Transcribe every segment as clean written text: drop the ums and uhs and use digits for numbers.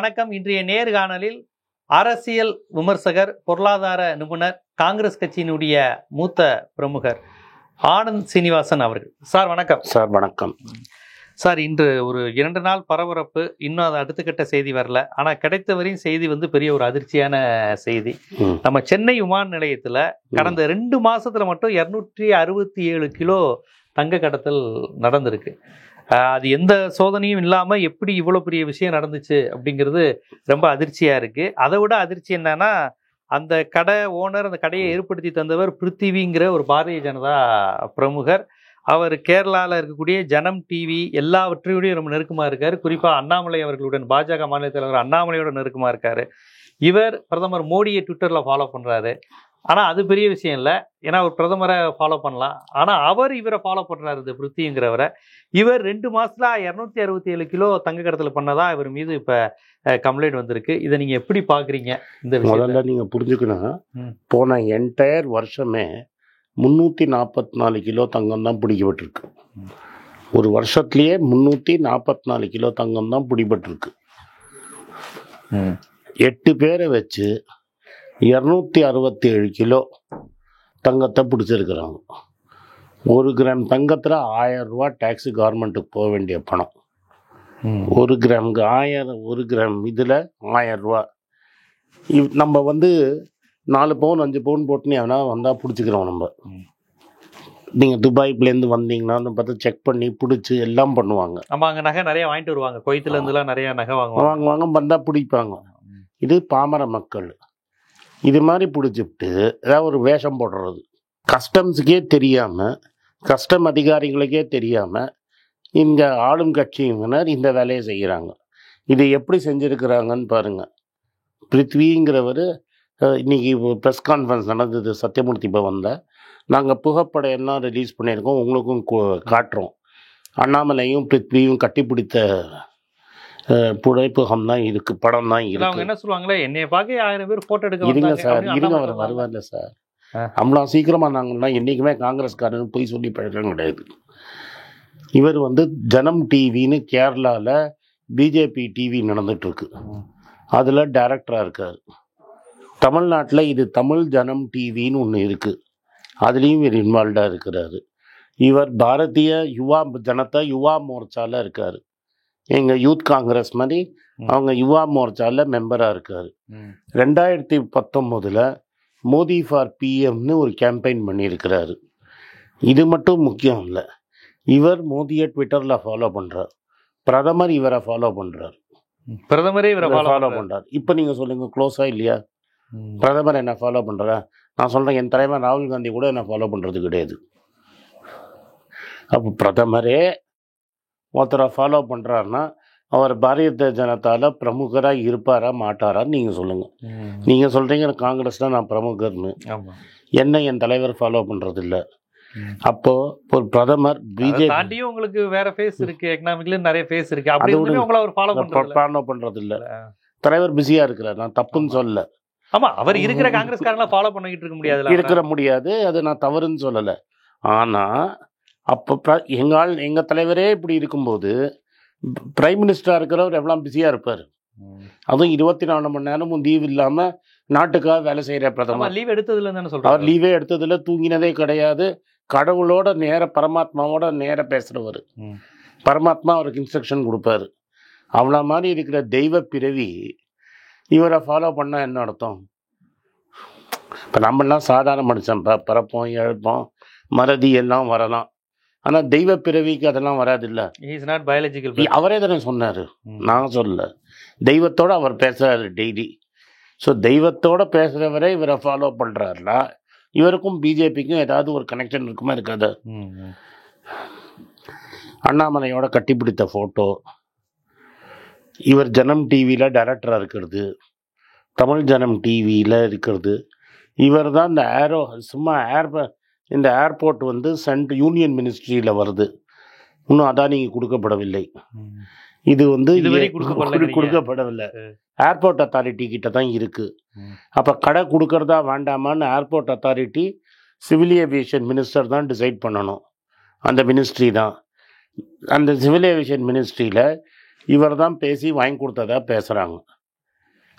வணக்கம். இன்றைய நேர்காணலில் அரசியல் விமர்சகர், பொருளாதார நிபுணர், காங்கிரஸ் கட்சியினுடைய மூத்த பிரமுகர் ஆனந்த் சீனிவாசன் அவர்கள். சார் வணக்கம். சார் வணக்கம். சார், இன்று ஒரு 2 நாள் பரபரப்பு, இன்னும் அது அடுத்த கட்ட செய்தி வரல. ஆனால் கிடைத்தவரையும் செய்தி பெரிய ஒரு அதிர்ச்சியான செய்தி. நம்ம சென்னை விமான நிலையத்தில் கடந்த 2 மாசத்துல மட்டும் 267 கிலோ தங்க கடத்தல் நடந்திருக்கு. அது எந்த சோதனையும் இல்லாம எப்படி இவ்வளவு பெரிய விஷயம் நடந்துச்சு அப்படிங்கிறது ரொம்ப அதிர்ச்சியா இருக்கு. அதை விட அதிர்ச்சி என்னன்னா, அந்த கடை ஓனர், அந்த கடையை ஏற்படுத்தி தந்தவர் பிருத்திவிங்கிற ஒரு பாரதிய ஜனதா பிரமுகர். அவர் கேரளாவில் இருக்கக்கூடிய ஜனம் டிவி எல்லாவற்றையோடையும் ரொம்ப நெருக்கமா இருக்காரு. குறிப்பா அண்ணாமலை அவர்களுடன், பாஜக மாநில தலைவர் அண்ணாமலையோட நெருக்கமா இருக்காரு. இவர் பிரதமர் மோடியை ட்விட்டர்ல ஃபாலோ பண்றாரு. ஆனா அது பெரிய விஷயம் இல்லை, ஏன்னா அவர் பிரதமரை ஃபாலோ பண்ணலாம். ஆனா அவர் இவரை ஃபாலோ பண்றாரு, இந்த பிருத்திங்கிறவரை. இவர் 2 மாசத்துல 267 கிலோ தங்க கடத்தல் பண்ணதா இவர் மீது இப்ப கம்ப்ளைண்ட் வந்திருக்கு. இதை நீங்க எப்படி பாக்குறீங்க? இந்த முதல்ல நீங்க புரிஞ்சுக்கணும், போன என்டையர் வருஷமே 344 கிலோ தங்கம் தான் பிடிக்கப்பட்டிருக்கு. ஒரு வருஷத்துலயே 344 கிலோ தங்கம் தான் பிடிபட்டிருக்கு. 8 பேரை வச்சு 267 கிலோ தங்கத்தை பிடிச்சிருக்கிறாங்க. 1 கிராம் தங்கத்தில் 1000 ரூபா டேக்ஸு கவர்மெண்ட்டுக்கு போக வேண்டிய பணம். 1 கிராமுக்கு 1000, 1 கிராம் இதில் 1000 ரூபா. நம்ம 4 பவுன் 5 பவுன் போட்டுன்னு எவனா வந்தால் பிடிச்சிக்கிறோம். நம்ம நீங்கள் துபாய்லேருந்து வந்தீங்கன்னா பார்த்து செக் பண்ணி பிடிச்சி எல்லாம் பண்ணுவாங்க. ஆமாம், அங்கே நகை நிறைய வாங்கிட்டு வருவாங்க. குவைத்துலேருந்துலாம் நிறைய நகை வாங்குவாங்க வந்தால் பிடிப்பாங்க. இது பாமர மக்கள் இது மாதிரி பிடிச்சிவிட்டு ஏதாவது ஒரு வேஷம் போடுறது, கஸ்டம்ஸுக்கே தெரியாமல், கஸ்டம் அதிகாரிகளுக்கே தெரியாமல் இந்த ஆளும் கட்சியினர் இந்த வேலையை செய்கிறாங்க. இது எப்படி செஞ்சுருக்கிறாங்கன்னு பாருங்கள். பிருத்விங்கிறவர் இன்றைக்கி ப்ரெஸ் கான்ஃபரன்ஸ் நடந்தது சத்தியமூர்த்தி பவனில். நாங்கள் புகைப்படையெல்லாம் ரிலீஸ் பண்ணியிருக்கோம், உங்களுக்கும் காட்டுறோம். அண்ணாமலையும் பிருத்வியும் கட்டிப்பிடித்த புகைப்பகம் தான் இருக்குது, படம் தான் இருக்குது. அவங்க என்ன சொல்லுவாங்களே, என்னைய பார்க்க 1000 பேர் ஃபோட்டோ எடுக்க. இருங்க சார், இருங்க, அவர் வருவார்ல சார். நம்மளாம் சீக்கிரமாக நாங்கள்னா என்றைக்குமே காங்கிரஸ்காரன்னு போய் சொல்லி பழக்கம் கிடையாது. இவர் ஜனம் டிவின்னு கேரளாவில் பிஜேபி டிவி நடந்துகிட்ருக்கு, அதில் டைரக்டராக இருக்கார். தமிழ்நாட்டில் இது தமிழ் ஜனம் டிவின்னு ஒன்று இருக்குது, அதுலேயும் இவர் இன்வால்வ்டாக இருக்கிறாரு. இவர் பாரதிய யுவா மோர்ச்சாவில் இருக்கார். எங்கள் யூத் காங்கிரஸ் மாதிரி அவங்க யுவா மோர்ச்சாவில் மெம்பராக இருக்கார். 2019 மோடி ஃபார் பிஎம்னு ஒரு கேம்பெயின் பண்ணியிருக்கிறாரு. இது மட்டும் முக்கியம் இல்லை, இவர் மோடியை ட்விட்டரில் ஃபாலோ பண்ணுறார். பிரதமர் இவரை ஃபாலோ பண்ணுறார். பிரதமரே இவரை ஃபாலோ பண்ணுறார். இப்போ நீங்கள் சொல்லுங்கள், க்ளோஸாக இல்லையா? பிரதமர் என்ன ஃபாலோ பண்ணுறா? நான் சொல்கிறேன், என் தலைவர் ராகுல் காந்தி கூட என்ன ஃபாலோ பண்ணுறது கிடையாது. அப்போ பிரதமரே ஒருத்தரை ஃபாலோ பண்ணுறாருன்னா அவர் பாரதிய ஜனதாவில் பிரமுகராக இருப்பாரா மாட்டாரான்னு நீங்கள் சொல்லுங்கள். நீங்கள் சொல்கிறீங்க காங்கிரஸ் தான் நான் பிரமுகர்னு, என்ன என் தலைவர் ஃபாலோ பண்ணுறதில்ல. அப்போது ஒரு பிரதமர் பிஜேபி உங்களுக்கு வேற ஃபேஸ் இருக்கு, எக்கனாமிக்ல நிறைய ஃபேஸ் இருக்கு, அப்படி உங்களை அவர் ஃபாலோ பண்ணுறதில்ல. தலைவர் பிஸியாக இருக்கிறார், நான் தப்புன்னு சொல்லலை. ஆமாம், அவர் இருக்கிற காங்கிரஸ்காரங்களாம் ஃபாலோ பண்ணிக்கிட்டு இருக்க முடியாது, அது நான் தவறுன்னு சொல்லலை. ஆனால் அப்போ எங்கள் தலைவரே இப்படி இருக்கும்போது பிரைம் மினிஸ்டராக இருக்கிறவர் எவ்வளோ பிஸியாக இருப்பார். அதுவும் 24 மணி நேரமும் லீவ் இல்லாமல் நாட்டுக்காக வேலை செய்கிற பிரதமர். லீவ் எடுத்ததுல அவர் லீவே எடுத்ததில்ல, தூங்கினதே கிடையாது. கடவுளோட பரமாத்மாவோட பேசுகிறவர். பரமாத்மா அவருக்கு இன்ஸ்ட்ரக்ஷன் கொடுப்பாரு. அவ்வளோ மாதிரி இருக்கிற தெய்வ பிறவி இவரை ஃபாலோ பண்ணால் என்ன அர்த்தம்? இப்போ நம்மளாம் சாதாரண மனுஷன், பிறப்போம், இழப்போம், மறதி எல்லாம் வரலாம். ஆனால் தெய்வ பிறவிக்கு அதெல்லாம் வராதில்ல. அவரே தானே சொன்னார், நான் சொல்லல. தெய்வத்தோடு அவர் பேசுகிறாரு டெய்லி. ஸோ தெய்வத்தோடு பேசுகிறவரே இவரை ஃபாலோ பண்ணுறாருனா இவருக்கும் பிஜேபிக்கும் ஏதாவது ஒரு கனெக்ஷன் இருக்குமா? இருக்காது. அண்ணாமலையோட கட்டிப்பிடித்த ஃபோட்டோ, இவர் ஜனம் டிவியில் டைரக்டராக இருக்கிறது, தமிழ் ஜனம் டிவியில் இருக்கிறது. இவர் தான் இந்த ஏர்போர்ட் யூனியன் மினிஸ்ட்ரியில் வருது, இன்னும் அதானிக்கு கொடுக்கப்படவில்லை. இது கொடுக்கப்படவில்லை, ஏர்போர்ட் அத்தாரிட்டி கிட்ட தான் இருக்கு. அப்போ கடை கொடுக்கறதா வேண்டாமான்னு airport authority civil aviation minister தான் டிசைட் பண்ணணும். அந்த மினிஸ்ட்ரி தான். அந்த சிவில் ஏவியேஷன் மினிஸ்ட்ரியில் இவர் தான் பேசி வாங்கி கொடுத்ததா பேசுகிறாங்க.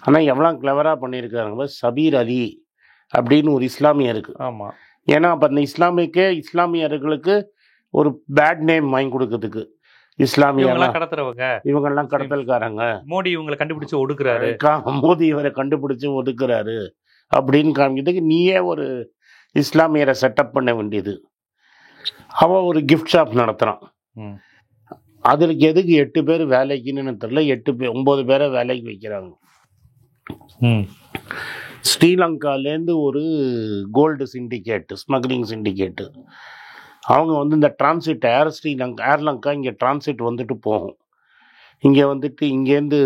ஆனால் எவ்வளோ கிளவராக பண்ணியிருக்காங்க. சபீர் அலி அப்படின்னு ஒரு இஸ்லாமியர் இருக்குது. ஆமாம். ஏன்னா அப்போ அந்த இஸ்லாமியர்களுக்கு ஒரு பேட் நேம் வாங்கி கொடுக்கறதுக்கு இஸ்லாமியெல்லாம் கடத்துறவங்க, இவங்கெல்லாம் கடத்தல்காரங்க, மோடி இவங்களை கண்டுபிடிச்சு ஒடுக்குறாரு, மோடி இவரை கண்டுபிடிச்சு ஒடுக்குறாரு அப்படின்னு காமிக்கிறதுக்கு நீயே ஒரு இஸ்லாமியரை செட்டப் பண்ண வேண்டியது. அவன் ஒரு கிஃப்ட் ஷாப் நடத்துகிறான். அதுக்கு எதுக்கு 8 பேர் வேலைக்குன்னு தெரியல, 9 பேரை வேலைக்கு வைக்கிறாங்க. ஸ்ரீலங்காலேருந்து ஒரு கோல்டு சிண்டிகேட்டு, ஸ்மக்லிங் சிண்டிகேட்டு. அவங்க வந்து இந்த டிரான்சிட் ஏர்லங்கா இங்கே டிரான்சிட் வந்துட்டு போகும். இங்கே வந்துட்டு இங்கேருந்து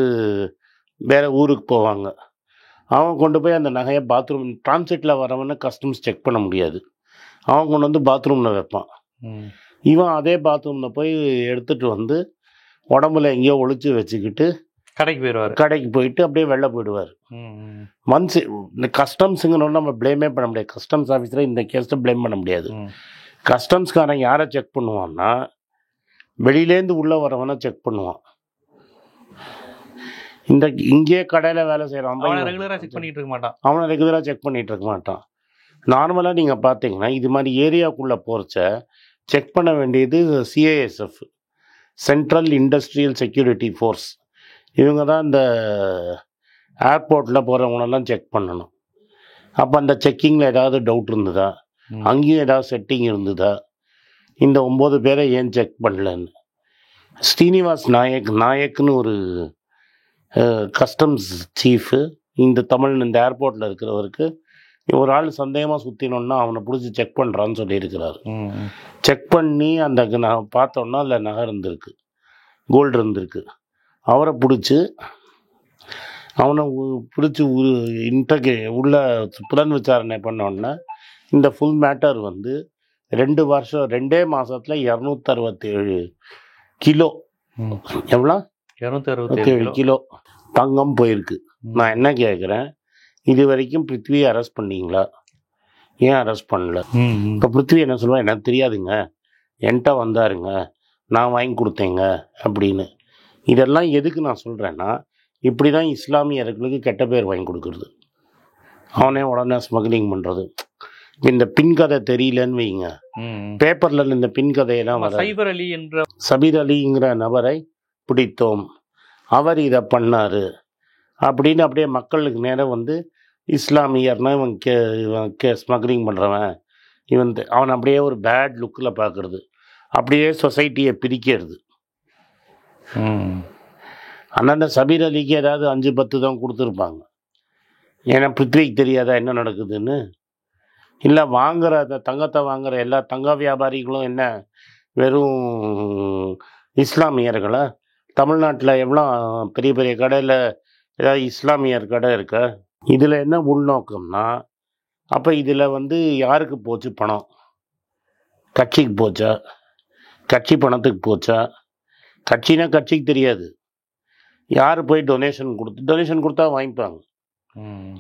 வேறு ஊருக்கு போவாங்க. அவங்க கொண்டு போய் அந்த நகையை பாத்ரூம் டிரான்சிட்டில் வரவன்னு கஸ்டம்ஸ் செக் பண்ண முடியாது. அவன் கொண்டு வந்து பாத்ரூமில் வைப்பான். இவன் அதே பாத்ரூமில் போய் எடுத்துகிட்டு வந்து உடம்புல எங்கேயோ ஒழிச்சு வச்சுக்கிட்டு கடைக்கு போயிட்டு அப்படியே வெளில போயிடுவார். ஒன்ஸ் இந்த கஸ்டம்ஸுங்கன்னு நம்ம ப்ளேமே பண்ண முடியாது. கஸ்டம்ஸ் ஆஃபீஸரை இந்த கேஸை ப்ளேம் பண்ண முடியாது. கஸ்டம்ஸ்காரன் யாரை செக் பண்ணுவான்னா வெளியிலேருந்து உள்ளே வரவனை செக் பண்ணுவான். இங்கே கடையில் வேலை செய்கிறான் அவனை ரெகுலராக செக் பண்ணிகிட்டு இருக்க மாட்டான். நார்மலாக நீங்கள் பார்த்தீங்கன்னா இது மாதிரி ஏரியாவுக்குள்ளே போகிறச்ச செக் பண்ண வேண்டியது CISF, central industrial security force. இவங்க தான் இந்த ஏர்போர்ட்டில் போகிறவங்களெல்லாம் செக் பண்ணணும். அப்போ அந்த செக்கிங்கில் ஏதாவது டவுட் இருந்ததா, அங்கேயும் ஏதாவது செட்டிங் இருந்ததா, இந்த 9 பேரை ஏன் செக் பண்ணலன்னு. ஸ்ரீனிவாஸ் நாயக்னு ஒரு கஸ்டம்ஸ் சீஃபு இந்த ஏர்போர்ட்டில் இருக்கிறவருக்கு ஒரு ஆள் சந்தேகமாக சுற்றினோன்னா அவனை பிடிச்சி செக் பண்ணுறான்னு சொல்லியிருக்கிறாரு. செக் பண்ணி அந்த பார்த்தோன்னா அதில் நகை இருந்திருக்கு, கோல்டு இருந்திருக்கு. அவரை பிடிச்சி உள்ள புலன் விசாரணை பண்ணோன்னா இந்த ஃபுல் மேட்டர் வந்து 2 மாதத்தில் 267 கிலோ, எவ்வளோ 267 கிலோ தங்கம் போயிருக்கு. நான் என்ன கேட்குறேன், இது வரைக்கும் பிருத்வியை அரெஸ்ட் பண்ணீங்களா? ஏன் அரெஸ்ட் பண்ணல? இப்போ பிருத்வி என்ன சொல்லுவா, எனக்கு தெரியாதுங்க, என்கிட்ட வந்தாருங்க, நான் வாங்கி கொடுத்தேங்க அப்படின்னு. இதெல்லாம் எதுக்கு நான் சொல்கிறேன்னா, இப்படி தான் இஸ்லாமியர்களுக்கு கெட்ட பேர் வாங்கி கொடுக்குறது, அவனே உடனே ஸ்மக்லிங் பண்ணுறது. இந்த பின்கதை தெரியலன்னு வைங்க, பேப்பரில் இந்த பின்கதையெல்லாம் வர சபீர் அலிங்கிற நபரை பிடித்தோம், அவர் இதை பண்ணார் அப்படின்னு அப்படியே மக்களுக்கு நேரம் வந்து இஸ்லாமியர்னா இவன் ஸ்மக்லிங் பண்ணுறவன், அவன் அப்படியே ஒரு பேட் லுக்கில் பார்க்குறது, அப்படியே சொசைட்டியை பிரிக்கிறது. ஆனால் அந்த சபீர் அலிக்கு ஏதாவது 5-10 தான் கொடுத்துருப்பாங்க. ஏன்னா பிருத்விக்கு தெரியாதா என்ன நடக்குதுன்னு? இல்லை அந்த தங்கத்தை வாங்குகிற எல்லா தங்க வியாபாரிகளும் என்ன வெறும் இஸ்லாமியர்களா? தமிழ்நாட்டில் எவ்வளோ பெரிய பெரிய கடையில் ஏதாவது இஸ்லாமியர் கடை இருக்கா? இதில் என்ன உள்நோக்கம்னா, அப்போ இதில் வந்து யாருக்கு போச்சு பணம்? கட்சிக்கு போச்சா? கட்சி பணத்துக்கு போச்சா? கட்சினா கட்சிக்கு தெரியாது, யார் போய் டொனேஷன் கொடுத்தா வாங்கிப்பாங்க.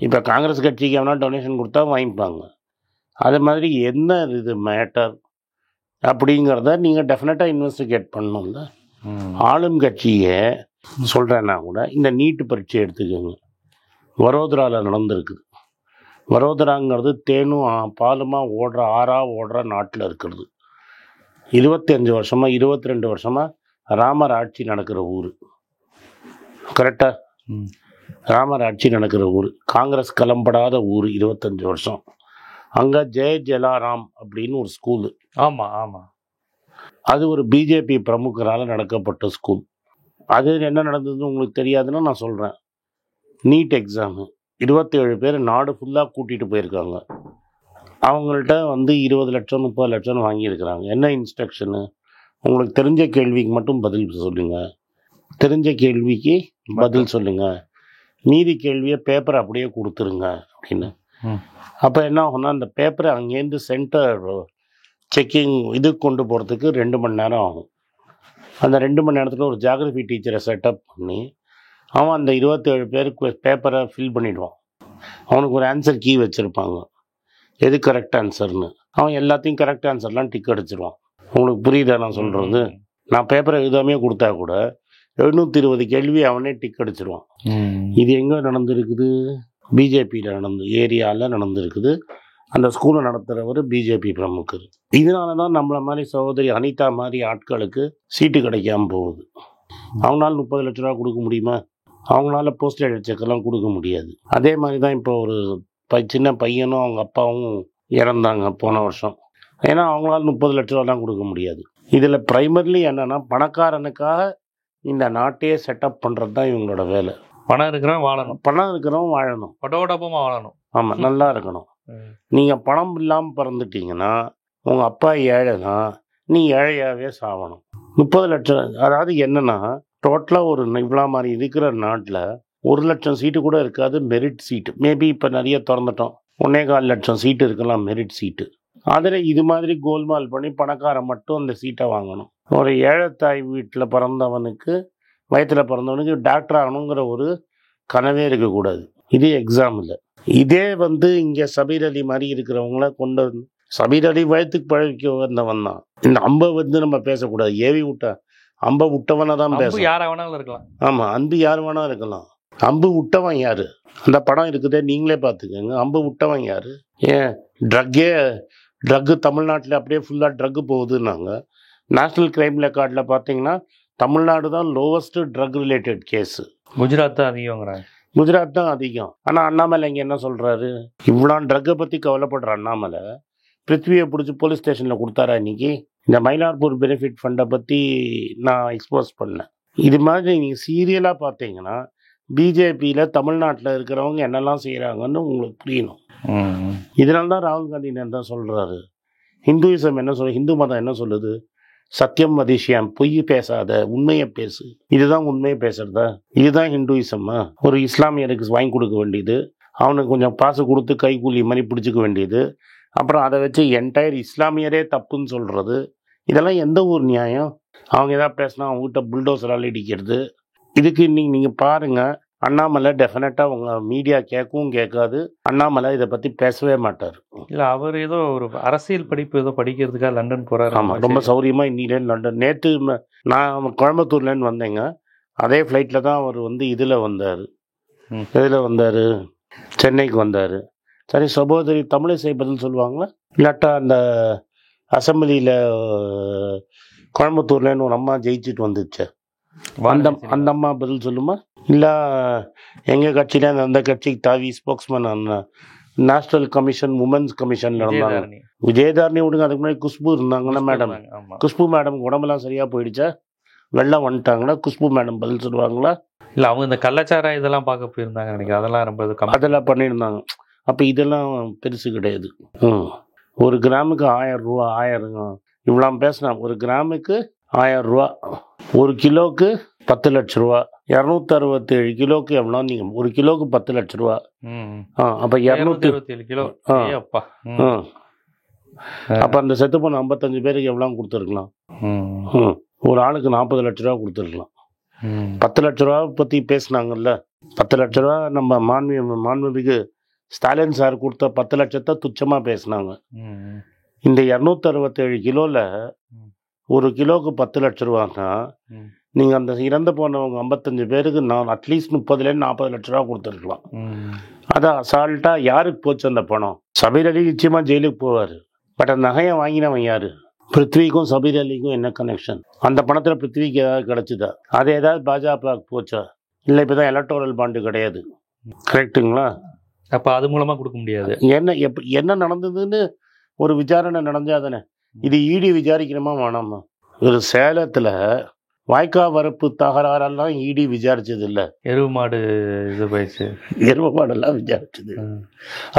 இப்போ காங்கிரஸ் கட்சிக்கு எவனா டொனேஷன் கொடுத்தா வாங்கிப்பாங்க. அது மாதிரி என்ன இது மேட்டர் அப்படிங்கிறத நீங்கள் டெஃபினட்டாக இன்வெஸ்டிகேட் பண்ணணும்ல. ஆளும் கட்சியை சொல்கிறேன்னா கூட இந்த நீட்டு பரீட்சை எடுத்துக்கோங்க, வரோதராவில் நடந்திருக்குது. வரோதராங்கிறது தேனும் பாலுமா ஓடுற நாட்டில் இருக்கிறது. 25 வருஷமாக 22 வருஷமாக ராமர் ஆட்சி நடக்கிற ஊர். கரெக்டாக ராமர் ஆட்சி நடக்கிற ஊர், காங்கிரஸ் கிளம்படாத ஊர் 25 வருஷம். அங்கே ஜெயலராம் அப்படின்னு ஒரு ஸ்கூலு. ஆமாம், அது ஒரு பிஜேபி பிரமுகரால் நடக்கப்பட்ட ஸ்கூல். அது என்ன நடந்ததுன்னு உங்களுக்கு தெரியாதுன்னா நான் சொல்கிறேன். நீட் எக்ஸாமு 27 பேர் நாடு ஃபுல்லாக கூட்டிகிட்டு போயிருக்காங்க. அவங்கள்ட்ட வந்து 20 லட்சம் 30 லட்சம் வாங்கியிருக்கிறாங்க. என்ன இன்ஸ்ட்ரக்ஷனு? உங்களுக்கு தெரிஞ்ச கேள்விக்கு மட்டும் பதில் சொல்லுங்கள், தெரிஞ்ச கேள்விக்கு பதில் சொல்லுங்கள், மீதி கேள்வியை பேப்பரை அப்படியே கொடுத்துருங்க அப்படின்னு. அப்போ என்ன ஆகும்னா, அந்த பேப்பரை அங்கேருந்து சென்டர் செக்கிங் இதுக்கு கொண்டு போகிறதுக்கு 2 மணி நேரம் ஆகும். அந்த 2 மணி நேரத்தில் ஒரு ஜியாகிரஃபி டீச்சரை செட்டப் பண்ணி அவன் அந்த 27 பேருக்கு பேப்பரை ஃபில் பண்ணிவிடுவான். அவனுக்கு ஒரு ஆன்சர் கீ வச்சுருப்பாங்க, எது கரெக்ட் ஆன்சர்னு. அவன் எல்லாத்தையும் கரெக்ட் ஆன்சர்லாம் டிக் அடிச்சிருவான். உங்களுக்கு புரியுதா நான் சொல்கிறது? நான் பேப்பரை எழுதாமே கொடுத்தா கூட 720 கேள்வி அவனே டிக் அடிச்சிருவான். இது எங்கே நடந்திருக்குது? பிஜேபியில் ஏரியாவில் நடந்திருக்குது. அந்த ஸ்கூலை நடத்துகிறவர் பிஜேபி பிரமுகர். இதனால தான் நம்மளை மாதிரி சகோதரி அனிதா மாதிரி ஆட்களுக்கு சீட்டு கிடைக்காம போகுது. அவங்களால 30 லட்ச ரூபா கொடுக்க முடியுமா? அவங்களால போஸ்டல் செக்கெல்லாம் கொடுக்க முடியாது. அதே மாதிரி தான் இப்போ ஒரு சின்ன பையனும் அவங்க அப்பாவும் இறந்தாங்க போன வருஷம். ஏன்னா அவங்களால 30 லட்ச ரூபாலாம் கொடுக்க முடியாது. இதில் ப்ரைமர்லி என்னென்னா பணக்காரனுக்காக இந்த நாட்டையே செட்டப் பண்ணுறது தான் இவங்களோட வேலை. பணம் இருக்கிறவன் வாழணும், பணம் இருக்கிறவன் வாழணும், படோடப்பமாக வாழணும். ஆமாம், நல்லா இருக்கணும். நீங்கள் பணம் இல்லாமல் பிறந்துட்டீங்கன்னா உங்கள் அப்பா ஏழை தான், நீ ஏழையாகவே சாகணும். 30 லட்சம் அதாவது என்னென்னா டோட்டலாக ஒரு இவ்வளோ மாதிரி இருக்கிற நாட்டில் 1 லட்சம் சீட்டு கூட இருக்காது மெரிட் சீட்டு. மேபி இப்போ நிறைய திறந்துட்டோம், 1.25 லட்சம் சீட்டு இருக்கலாம் மெரிட் சீட்டு. அதில் இது மாதிரி கோல்மால் பண்ணி பணக்காரன் மட்டும் அந்த சீட்டை வாங்கணும். ஒரு ஏழைத்தாய் வீட்டில் பிறந்தவனுக்கு வயிற்றில் பிறந்தவனுக்கு டாக்டர் ஆகணுங்கிற ஒரு கனவே இருக்கக்கூடாது. இது எக்ஸாம் இல்லை. இதே இங்கே சபீர் அலி மாதிரி இருக்கிறவங்கள கொண்டு வந்து சபீர் அலி வயத்துக்கு பழகிக்க வந்தவன் தான். இந்த அம்பை நம்ம பேசக்கூடாது. ஏவி விட்ட அம்பை விட்டவனை தான் பேசணும். யாரை வேணாலும் இருக்கலாம். ஆமாம், அன்பு யார் வேணாலும் இருக்கலாம். அம்பு விட்டவன் யாரு? அந்த படம் இருக்குதே, நீங்களே பார்த்துக்கோங்க. அம்பு விட்டவன் யாரு? ஏன் ட்ரக்கு தமிழ்நாட்டில் அப்படியே ஃபுல்லாக ட்ரக்கு போகுதுன்னாங்க. நேஷ்னல் கிரைம் ரெக்கார்டில் பார்த்தீங்கன்னா தமிழ்நாடு தான் lowest drug related case. Gujarat தான் அதிகங்கிறாங்க. குஜராத் தான் அதிகம். ஆனால் அண்ணாமலை இங்கே என்ன சொல்கிறாரு? இவ்வளோ ட்ரக்கை பற்றி கவலைப்படுற அண்ணாமலை பிருத்வியை பிடிச்சி போலீஸ் ஸ்டேஷனில் கொடுத்தாரா இன்னைக்கு? இந்த மயிலாப்பூர் பெனிஃபிட் ஃபண்டை பற்றி நான் எக்ஸ்போஸ் பண்ணேன். இது மாதிரி நீங்கள் சீரியலாக பார்த்தீங்கன்னா பிஜேபியில் தமிழ்நாட்டில் இருக்கிறவங்க என்னெல்லாம் செய்கிறாங்கன்னு உங்களுக்கு புரியணும். இதனால தான் ராகுல் காந்தி தான் சொல்கிறாரு, ஹிந்துயிசம் என்ன சொல்ல, ஹிந்து மதம் என்ன சொல்லுது? சத்தியம் வதிஷ்யம், பொய் பேசாத, உண்மையை பேசு. இதுதான் உண்மையை பேசுறதா? இதுதான் ஹிந்துயிசம்மா? ஒரு இஸ்லாமியருக்கு வாங்கி கொடுக்க வேண்டியது, அவனுக்கு கொஞ்சம் பாசு கொடுத்து கைக்கூலி மாதிரி பிடிச்சிக்க வேண்டியது, அப்புறம் அதை வச்சு என்டையர் இஸ்லாமியரே தப்புன்னு சொல்கிறது, இதெல்லாம் எந்த ஒரு நியாயம்? அவங்க எதாவது பேசினா அவங்ககிட்ட புல்டோசரால் இடிக்கிறது. இதுக்கு நீங்கள் பாருங்கள், அண்ணாமலை டெஃபினட்டாக உங்கள் மீடியா கேட்கவும் கேட்காது. அண்ணாமலை இதை பற்றி பேசவே மாட்டார். இல்லை, அவர் ஏதோ ஒரு அரசியல் படிப்பு ஏதோ படிக்கிறதுக்காக லண்டன் போகிறார். ஆமாம், ரொம்ப சௌரியமாக இன்னிலே லண்டன். நேற்று நான் கோயம்புத்தூர்லேருந்து வந்தேங்க. அதே ஃப்ளைட்டில் தான் அவர் இதில் வந்தார். இதில் வந்தார், சென்னைக்கு வந்தார். சரி, சகோதரி தமிழிசை பதில் சொல்லுவாங்களா? இல்லாட்டா அந்த அசம்பிளியில் கோயம்புத்தூர்லேன்னு ஒரு அம்மா ஜெயிச்சுட்டு வந்துச்சு, அந்த அம்மா பதில் சொல்லுமா? இல்லை எங்கள் கட்சியில் அந்த கட்சிக்கு தாவி ஸ்போக்ஸ்மேன் நேஷனல் கமிஷன் உமன்ஸ் கமிஷனில் இருந்தாங்க. விஜயதாரணி விடுங்க, அதுக்கு முன்னாடி குஷ்பு இருந்தாங்கன்னா மேடம். குஷ்பு மேடம் உடம்பெல்லாம் சரியாக போயிடுச்சா? வெள்ளம் வந்துட்டாங்களா? குஷ்பு மேடம் பதில் சொல்லுவாங்களா? இல்லை, அவங்க இந்த கள்ளச்சாரா இதெல்லாம் பார்க்க போயிருந்தாங்க நினைக்கிறேன். அதெல்லாம் ரொம்ப அதெல்லாம் பண்ணியிருந்தாங்க. அப்போ இதெல்லாம் பெருசு கிடையாது. 1 கிராமுக்கு 1000 ரூபா, 1000 இவ்வளோ பேசினா 1 கிராமுக்கு 1000 ரூபா, 1 கிலோக்கு 10 லட்ச ரூபா, 267 கிலோக்கு எவ்வளோ? நீங்கள் 1 கிலோக்கு 10 லட்ச ரூபா. அப்போ 227 கிலோ. அப்போ அந்த செத்து போன 55 பேருக்கு எவ்வளோ கொடுத்துருக்கலாம்? ஒரு ஆளுக்கு 40 லட்ச ரூபா கொடுத்துருக்கலாம். 10 லட்ச ரூபா பற்றி பேசினாங்கல்ல, 10 லட்ச ரூபா நம்ம மாண்புமிகு ஸ்டாலின் சார் கொடுத்த 10 லட்சத்தை துச்சமாக பேசினாங்க. இந்த 267 கிலோவில் 1 கிலோக்கு 10 லட்ச ரூபான்னா நீங்கள் அந்த இறந்து போனவங்க 55 பேருக்கு நான் அட்லீஸ்ட் 30-40 லட்ச ரூபா கொடுத்துருக்கலாம். அதான் அசால்ட்டாக யாருக்கு போச்சு அந்த பணம்? சபீர் அலி நிச்சயமாக ஜெயிலுக்கு போவார். பட் அந்த நகையை வாங்கினவன் யார்? பிருத்விக்கும் சபீர் அலிக்கும் என்ன கனெக்ஷன்? அந்த பணத்தில் பிருத்விக்கு ஏதாவது கிடச்சிதா? அது ஏதாவது பாஜகவுக்கு போச்சா? இல்லை, இப்போ தான் எலக்டோரல் பாண்டு கிடையாது, கரெக்டுங்களா? அப்போ அது மூலமாக கொடுக்க முடியாது. என்ன நடந்ததுன்னு ஒரு விசாரணை நடந்தால் தானே. இது இடி விசாரிக்கணுமா வேணாமா? ஒரு சேலத்தில் வாய்க்கா வரப்பு தகராறெல்லாம் இடி விசாரிச்சது இல்லை. எருவு மாடு இது போயிடுச்சு, எருவு மாடெல்லாம் விசாரிச்சது.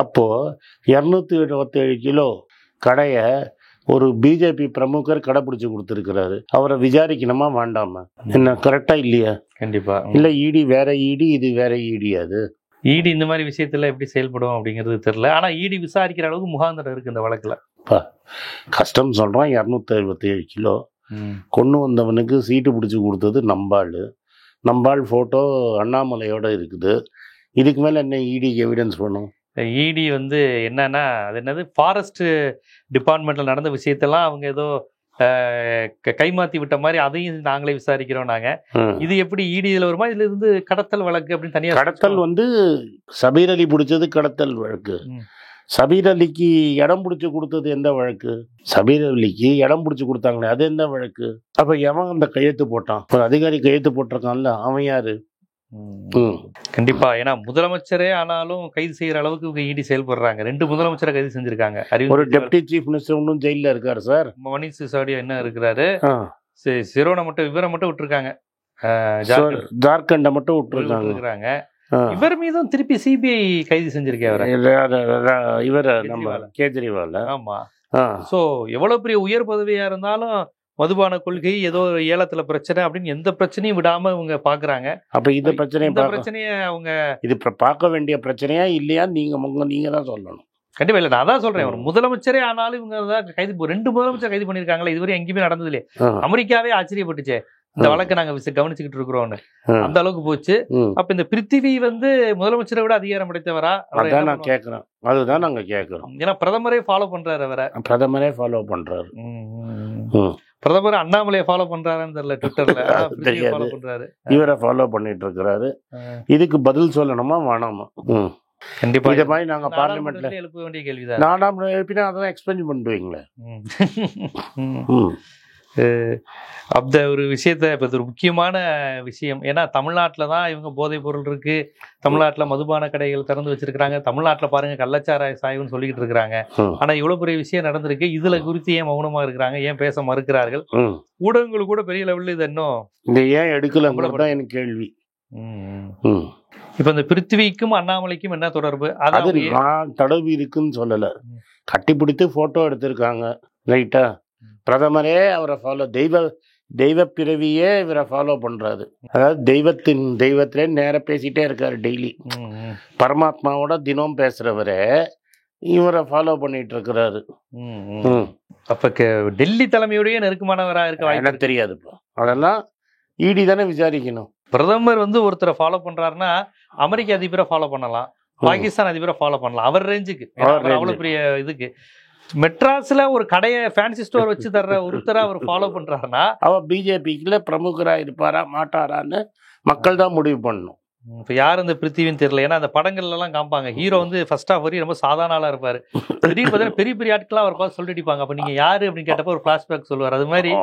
அப்போது 277 கிலோ கடையை ஒரு பிஜேபி பிரமுகர் கடைப்பிடிச்சி கொடுத்துருக்கிறாரு. அவரை விசாரிக்கணுமா வேண்டாமா? என்ன கரெக்டாக இல்லையா? கண்டிப்பாக இல்லை, இடி வேற இடி, இது வேற இடி. அது இடி இந்த மாதிரி விஷயத்துல எப்படி செயல்படும் அப்படிங்கிறது தெரியல. ஆனால் இடி விசாரிக்கிற அளவுக்கு முகாந்திரம் இருக்குது இந்த வழக்கில். கஷ்டம் சொல்கிறான். 277 கிலோ கொண்டு வந்தவனுக்கு சீட்டு பிடிச்சி கொடுத்தது நம்பாள் ஃபோட்டோ அண்ணாமலையோட இருக்குது. இதுக்கு மேலே என்ன இடிக்கு எவிடன்ஸ் பண்ணும்? இடி என்னன்னா அது என்னது ஃபாரஸ்ட் டிபார்ட்மெண்ட்டில் நடந்த விஷயத்தெல்லாம் அவங்க ஏதோ கைமாத்தி விட்ட மாதிரி அதையும் நாங்களே விசாரிக்கிறோம் நாங்க. இது எப்படி இடியில வருமா, இதுல இருந்து கடத்தல் வழக்கு அப்படின்னு தனியா? கடத்தல் வந்து சபீர் அலி பிடிச்சது கடத்தல் வழக்கு. சபீர் அலிக்கு இடம் பிடிச்சி கொடுத்தது எந்த வழக்கு? சபீர் அலிக்கு இடம் பிடிச்சி கொடுத்தாங்களே அது எந்த வழக்கு? அப்ப எவன் அந்த கையெழுத்து போட்டான்? ஒரு அதிகாரி கையெழுத்து போட்டிருக்கான்ல, அவன் யாரு? கண்டிப்பா. ஏன்னா முதலமைச்சரே ஆனாலும் கைது செய்யற அளவுக்கு இவங்க இடி செயல்படுறாங்க. 2 முதலமைச்சரை கைது செஞ்சிருக்காங்க. ஒரு டெப்டி சீஃப் மினிஸ்டர் இன்னும் ஜெயில இருக்காரு சார். மணீஷ் சிசோடியா என்ன இருக்கிறாரு, சிரோனை மட்டும் இவரை மட்டும் விட்டுருக்காங்க, ஜார்க்கண்டை மட்டும் விட்டுருக்காங்க. இவர் மீதும் திருப்பி சிபிஐ கைது செஞ்சிருக்காரு இவர் நம்ம கேஜ்ரிவால். ஆமா. சோ எவ்வளவு பெரிய உயர் பதவியா இருந்தாலும் மதுபான கொள்கை ஏதோ ஏலத்துல பிரச்சனை அப்படின்னு எந்த பிரச்சனையும் விடாம இவங்க பாக்குறாங்க. அப்ப இந்த பிரச்சனையை அவங்க இது பார்க்க வேண்டிய பிரச்சனையா இல்லையா நீங்க தான் சொல்லணும். கண்டிப்பா இல்ல, நான் தான் சொல்றேன். ஒரு முதலமைச்சரே ஆனாலும் இவங்க தான் கைது, 2 முதலமைச்சர் கைது பண்ணிருக்காங்களா, இதுவரை எங்கேயுமே நடந்தது இல்லையே. அமெரிக்காவே ஆச்சரியப்பட்டுச்சே இந்த வழக்கை நாங்க கவனிச்சுக்கிட்டு இருக்கிறோம்னு, அந்த அளவுக்கு போச்சு. அப்ப இந்த பிருத்திவி வந்து முதலமைச்சரை விட அதிகாரம் படைத்தவரா? அதான் நான் கேட்கிறேன், அதுதான் நாங்க கேட்கிறோம். ஏன்னா பிரதமரே ஃபாலோ பண்றாரு, அவரை பிரதமரே ஃபாலோ பண்றாரு. பிரதமர் அண்ணாமலையை ஃபாலோ பண்றாருன்னு தெரியல, ட்விட்டர்ல ஃபாலோ பண்றாரு, இவரை ஃபாலோ பண்ணிட்டு இருக்கிறாரு. இதுக்கு பதில் சொல்லணுமா வேணாமா? கண்டிப்பா. இத மாதிரி நாங்க பார்லிமெண்ட்ல எழுப்ப வேண்டிய கேள்விதான். நாடாளுமன்ற எழுப்பினா அதான் எக்ஸ்பிளைன் பண்ணுவீங்களே. அந்த ஒரு விஷயத்த இப்ப ஒரு முக்கியமான விஷயம். ஏன்னா தமிழ்நாட்டில் தான் இவங்க போதைப் பொருள் இருக்கு, தமிழ்நாட்டில் மதுபான கடைகள் திறந்து வச்சிருக்காங்க, தமிழ்நாட்டில் பாருங்க கள்ளச்சாராய சாய்வுன்னு சொல்லிக்கிட்டு இருக்கிறாங்க. ஆனா இவ்வளவு பெரிய விஷயம் நடந்திருக்கு, இதுல குறித்து ஏன் மௌனமா இருக்கிறாங்க, ஏன் பேச மறுக்கிறார்கள்? ஊடகங்கள் கூட பெரிய லெவலில் இது இன்னும் இந்த ஏன் எடுக்கல எனக்கு கேள்வி. இப்ப இந்த பிருத்திவிக்கும் அண்ணாமலைக்கும் என்ன தொடர்பு? அது நான் தடவி இருக்குன்னு சொல்லல, கட்டிப்பிடித்து போட்டோ எடுத்திருக்காங்க ரைட்டா. பிரதமரே அவரை ஃபாலோ, தெய்வ பிறவியே இவரை ஃபாலோ பண்றாரு. அதாவது தெய்வத்திலே நேர பேசிட்டே இருக்காரு டெய்லி. பரமாத்மாவோட தினம் பேசுறவரே இவரை ஃபாலோ பண்ணிட்டு இருக்கிறாரு. அப்ப டெல்லி தலைமையுடைய நெருக்கமானவரா இருக்க எனக்கு தெரியாது. அதெல்லாம் இடி தானே விசாரிக்கணும். பிரதமர் வந்து ஒருத்தரை ஃபாலோ பண்றாருன்னா அமெரிக்க அதிபரை ஃபாலோ பண்ணலாம், பாகிஸ்தான் அதிபரை ஃபாலோ பண்ணலாம், அவர் ரேஞ்சுக்கு. அவ்வளவு பெரிய இதுக்கு மெட்ராஸ்ல ஒரு கடையை ஃபேன்சி ஸ்டோர் வச்சு தர்ற ஒருத்தரா அவர் ஃபாலோ பண்றாருன்னா அவர் பிஜேபிக்குள்ள பிரமுகரா இருப்பாரா மாட்டாரான்னு மக்கள் தான் முடிவு பண்ணணும். இப்ப யாரு இந்த பிருத்திவின்னு தெரியல. ஏன்னா அந்த படங்கள்ல எல்லாம் காமிப்பாங்க, ஹீரோ வந்து ஃபர்ஸ்ட் ஆஃப் வரையும் ரொம்ப சாதாரண ஆளா இருப்பாரு, திடீர்னு பார்த்தீங்கன்னா பெரிய பெரிய ஆட்களா அவர் பார்த்து சொல்லிட்டு அடிப்பாங்க. அப்ப நீங்க யாரு அப்படின்னு கேட்டப்ப ஒரு பிளாஷ்பேக் சொல்லுவார். அது மாதிரி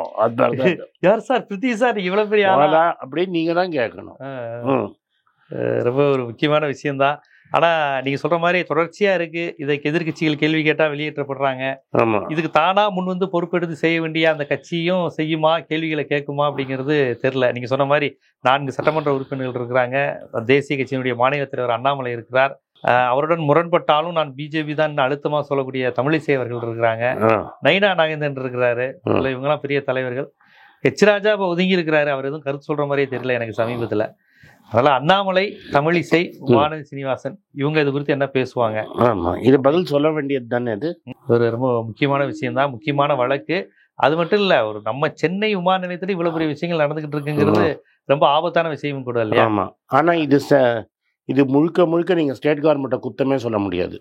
யார் சார் பிருத்திவி சார், நீங்க இவ்வளவு பெரிய ஆளா அப்படின்னு நீங்க தான் கேட்கணும். ரொம்ப ஒரு முக்கியமான விஷயம்தான். ஆனா நீங்க சொல்ற மாதிரி தொடர்ச்சியா இருக்கு. இதுக்கு எதிர்கட்சிகள் கேள்வி கேட்டா வெளியேற்றப்படுறாங்க. இதுக்கு தானா முன் வந்து பொறுப்பெடுத்து செய்ய வேண்டிய அந்த கட்சியும் செய்யுமா, கேள்விகளை கேட்குமா அப்படிங்கிறது தெரியல. நீங்க சொன்ன மாதிரி 4 சட்டமன்ற உறுப்பினர்கள் இருக்கிறாங்க, தேசிய கட்சியினுடைய மாநில தலைவர் அண்ணாமலை இருக்கிறார், அவருடன் முரண்பட்டாலும் நான் பிஜேபி தான் அழுத்தமா சொல்லக்கூடிய தமிழிசை அவர்கள் இருக்கிறாங்க, நைனா நாகேந்திரன் இருக்கிறாரு, இவங்கெல்லாம் பெரிய தலைவர்கள். ஹெச் ராஜா இப்ப ஒதுங்கி இருக்கிறாரு, அவர் எதுவும் கருத்து சொல்ற மாதிரியே தெரியல எனக்கு சமீபத்துல. அதனால அண்ணாமலை, தமிழிசை, வானதி சீனிவாசன் இவங்க இது குறித்து என்ன பேசுவாங்க? ஆமா, இது பதில் சொல்ல வேண்டியது தானே. இது ஒரு ரொம்ப முக்கியமான விஷயம்தான், முக்கியமான வழக்கு. அது மட்டும் இல்ல, ஒரு நம்ம சென்னை விமான நிலையத்துல இவ்வளவு பெரிய விஷயங்கள் நடந்துகிட்டு இருக்குங்கிறது ரொம்ப ஆபத்தான விஷயமும் கூட இல்லையா? ஆமா, ஆனா இது முழுக்க நீங்க ஸ்டேட் கவர்மெண்ட்டை குத்தமே சொல்ல முடியாது.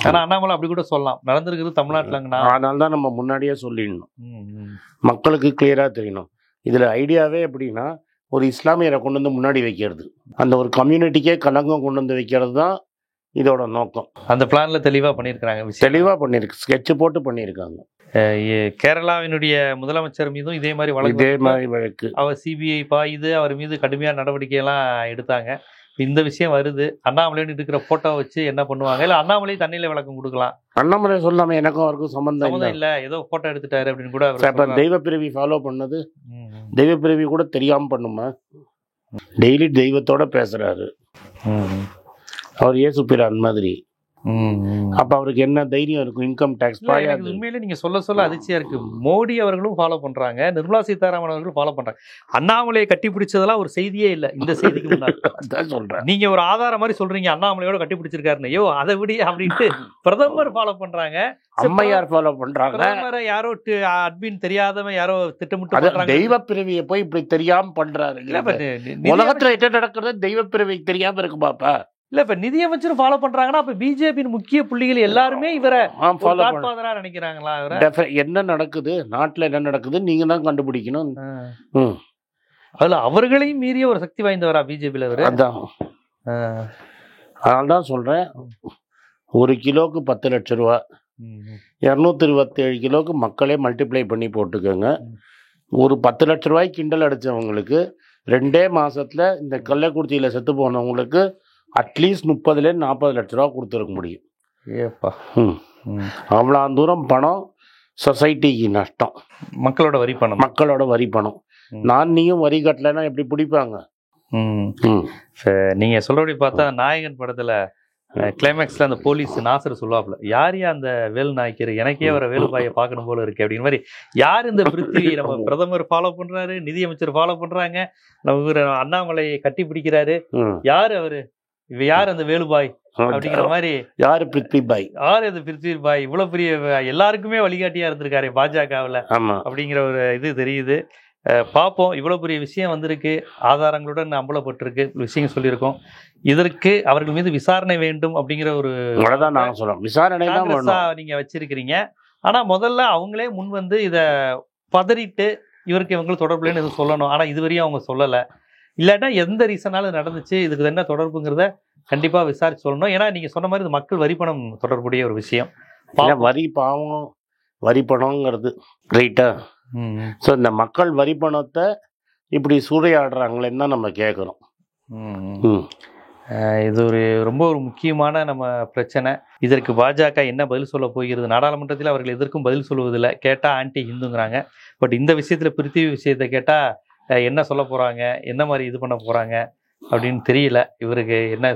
ஆனா அண்ணாமலை அப்படி கூட சொல்லலாம், நடந்திருக்கிறது தமிழ்நாட்டுலங்கண்ணா. அதனால தான் நம்ம முன்னாடியே சொல்லிடணும், மக்களுக்கு கிளியரா தெரியணும். இதுல ஐடியாவே எப்படின்னா, ஒரு இஸ்லாமியரை கொண்டு வந்து முன்னாடி வைக்கிறது, அந்த ஒரு கம்யூனிட்டிக்கே கலங்கம் கொண்டு வந்து வைக்கிறது தான் இதோட நோக்கம். அந்த பிளான்ல தெளிவா பண்ணிருக்கு, ஸ்கெட்ச் போட்டு பண்ணியிருக்காங்க. கேரளாவினுடைய முதலமைச்சர் மீதும் இதே மாதிரி வழக்கு, அவர் சிபிஐ பாயுது, அவர் மீது கடுமையான நடவடிக்கை எல்லாம் எடுத்தாங்க. இந்த விஷயம் வருது, அண்ணாமலை இருக்கிற போட்டோ வச்சு என்ன பண்ணுவாங்க? இல்ல அண்ணாமலை தண்ணியில விளக்கம் கொடுக்கலாம். அண்ணாமலை சொல்லாம எனக்கும் அவருக்கும் சம்பந்தம் இல்ல, ஏதோ போட்டோ எடுத்துட்டாரு அப்படின்னு கூட. தெய்வ பிறவி ஃபாலோ பண்ணது, தெய்வ பிறவி கூட தெரியாம பண்ணுமா? டெய்லி தெய்வத்தோட பேசுறாரு அவர், இயேசு பிரான் மாதிரி. அப்ப அவருக்கு என்ன தைரியம் இருக்கும்? இன்கம் டாக்ஸ் உண்மையிலே நீங்க சொல்ல அதிர்ச்சியா இருக்கு. மோடி அவர்களும் ஃபாலோ பண்றாங்க, நிர்மலா சீதாராமன் அவர்களும் ஃபாலோ பண்றாங்க. அண்ணாமலையை கட்டி பிடிச்சதெல்லாம் ஒரு செய்தியே இல்ல இந்த செய்திக்கு முன்னாடி சொல்றேன். நீங்க ஒரு ஆதாரம் மாதிரி சொல்றீங்க அண்ணாமலையோட கட்டி பிடிச்சிருக்காருன்னு, ஐயோ அதை விட அப்படின்ட்டு பிரதமர் ஃபாலோ பண்றாங்க, அம்மையார் ஃபாலோ பண்றாங்க, யாரோ அட்மின் தெரியாதவன் யாரோ திட்டமிட்டு தெய்வ பிறவியை போய் இப்படி தெரியாம பண்றாரு. உலகத்துல என்ன நடக்கிறது தெய்வ பிறவி தெரியாம இருக்கு பாப்பா. இல்ல இப்ப நிதியமைச்சரும் ஃபாலோ பண்றாங்கன்னா அப்ப பிஜேபியின் முக்கிய புள்ளிகள் எல்லாருமே இவரை ஃபாலோ காட்ஃபாதரா நினைக்கிறாங்களா இவரை? என்ன நடக்குது நாட்டில், என்ன நடக்குது நீங்க தான் கண்டுபிடிக்கணும். அதுல அவர்களையும் மீறிய ஒரு சக்தி வாய்ந்தவரா பிஜேபியில இவரு? அதான் அதனால்தான் சொல்றேன், 1 கிலோக்கு 10 லட்சம் ரூபா, 227 கிலோக்கு மக்களே மல்டிப்ளை பண்ணி போட்டுக்கோங்க. ஒரு 10 லட்ச ரூபாய்க்கு கிண்டல் அடிச்சவங்களுக்கு 2 மாசத்துல இந்த கள்ளக்குறிச்சியில செத்து போனவங்களுக்கு அட்லீஸ்ட் 30-40 லட்ச ரூபா கொடுத்துருக்க முடியும். ஏப்பா, அவ்வளோ தூரம் பணம் சொசைட்டிக்கு நஷ்டம். மக்களோட வரி பணம். நான் நீயும் வரி கட்டலைன்னா எப்படி பிடிப்பாங்க? நீங்க சொல்றபடி பார்த்தா நாயகன் படத்துல கிளைமேக்ஸ்ல அந்த போலீஸ் நாசர் சொல்லுவாப்ல, யாரையா அந்த வேலு நாய்க்கர், எனக்கே வர வேலுபாயை பார்க்கணும் போல இருக்கு அப்படிங்கிற மாதிரி. யார் இந்த பிருத்திவி? நம்ம பிரதமர் ஃபாலோ பண்றாரு, நிதியமைச்சர் ஃபாலோ பண்றாங்க, நம்ம அண்ணாமலையை கட்டி பிடிக்கிறாரு. யாரு அவரு? இவ யார் அந்த வேலுபாய் அப்படிங்கிற மாதிரி. யாரு பிருத்வி பாய்? யாரு அந்த பிருத்வி பாய்? இவ்வளவு பெரிய எல்லாருக்குமே வழிகாட்டியா இருந்திருக்காரு பாஜகவுல அப்படிங்கிற ஒரு இது தெரியுது. பார்ப்போம். இவ்வளவு பெரிய விஷயம் வந்திருக்கு, ஆதாரங்களுடன் அம்பலப்பட்டிருக்கு, விஷயம் சொல்லியிருக்கோம். இதற்கு அவர்கள் மீது விசாரணை வேண்டும் அப்படிங்கிற ஒரு விசாரணை நீங்க வச்சிருக்கிறீங்க. ஆனா முதல்ல அவங்களே முன் வந்து இத பதறிட்டு இவருக்கு இவங்களுக்கு தொடர்புலன்னு எதுவும் சொல்லணும். ஆனா இதுவரையும் அவங்க சொல்லல. இல்லாட்டா எந்த ரீசனாலும் நடந்துச்சு, இதுக்கு என்ன தொடர்புங்கிறத கண்டிப்பா விசாரிச்சு சொல்லணும். ஏன்னா நீங்க சொன்ன மாதிரி இது மக்கள் வரி பணம் தொடர்புடைய ஒரு விஷயம். வரி பாவம், வரி பணம்ங்கிறது ரைட்டா? ஸோ இந்த மக்கள் வரி பணத்தை இப்படி சூறையாடுறாங்களேன்னு தான் நம்ம கேட்குறோம். இது ரொம்ப ஒரு முக்கியமான நம்ம பிரச்சனை. இதற்கு பாஜக என்ன பதில் சொல்ல போகிறது? நாடாளுமன்றத்தில் அவர்கள் எதற்கும் பதில் சொல்வதில்லை. கேட்டால் ஆன்டி ஹிந்துங்கிறாங்க. பட் இந்த விஷயத்தில் பிருத்திவி விஷயத்தை கேட்டால் என்ன சொல்ல போகிறாங்க, என்ன மாதிரி இது பண்ண போகிறாங்க அப்படின்னு தெரியல இவருக்கு என்ன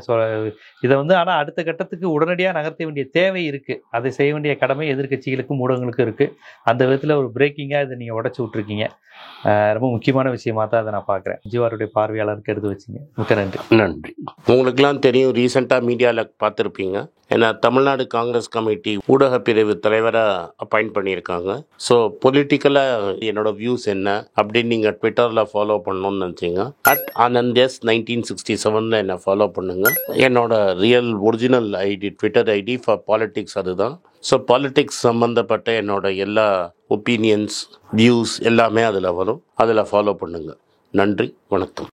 இதை வந்து. ஆனால் அடுத்த கட்டத்துக்கு உடனடியாக நகர்த்த வேண்டிய தேவை இருக்குது. அதை செய்ய வேண்டிய கடமை எதிர்கட்சிகளுக்கும் ஊடகங்களுக்கும் இருக்குது. அந்த விதத்தில் ஒரு பிரேக்கிங்காக இதை நீங்கள் உடச்சி விட்ருக்கீங்க. ரொம்ப முக்கியமான விஷயமா தான் அதை நான் பார்க்குறேன். ஜீவாருடைய பார்வையாளருக்கு எடுத்து வச்சிங்க. மிக்க நன்றி. உங்களுக்கெல்லாம் தெரியும், ரீசெண்டாக மீடியாவில் பார்த்துருப்பீங்க, ஏன்னா தமிழ்நாடு காங்கிரஸ் கமிட்டி ஊடக பிரிவு தலைவராக அப்பாயிண்ட் பண்ணியிருக்காங்க. ஸோ பொலிட்டிக்கலாக என்னோட வியூஸ் என்ன அப்படின்னு நீங்கள் ட்விட்டரில் ஃபாலோ பண்ணணும்னு நினச்சிங்க, @AnandS1967 என்னை ஃபாலோ பண்ணுங்க. என்னோட real original ID, Twitter ID for politics அதுதான். ஸோ பாலிட்டிக்ஸ் சம்மந்தப்பட்ட என்னோட எல்லா ஒப்பீனியன்ஸ், வியூஸ் எல்லாமே அதில் வரும். அதில் ஃபாலோ பண்ணுங்கள். நன்றி, வணக்கம்.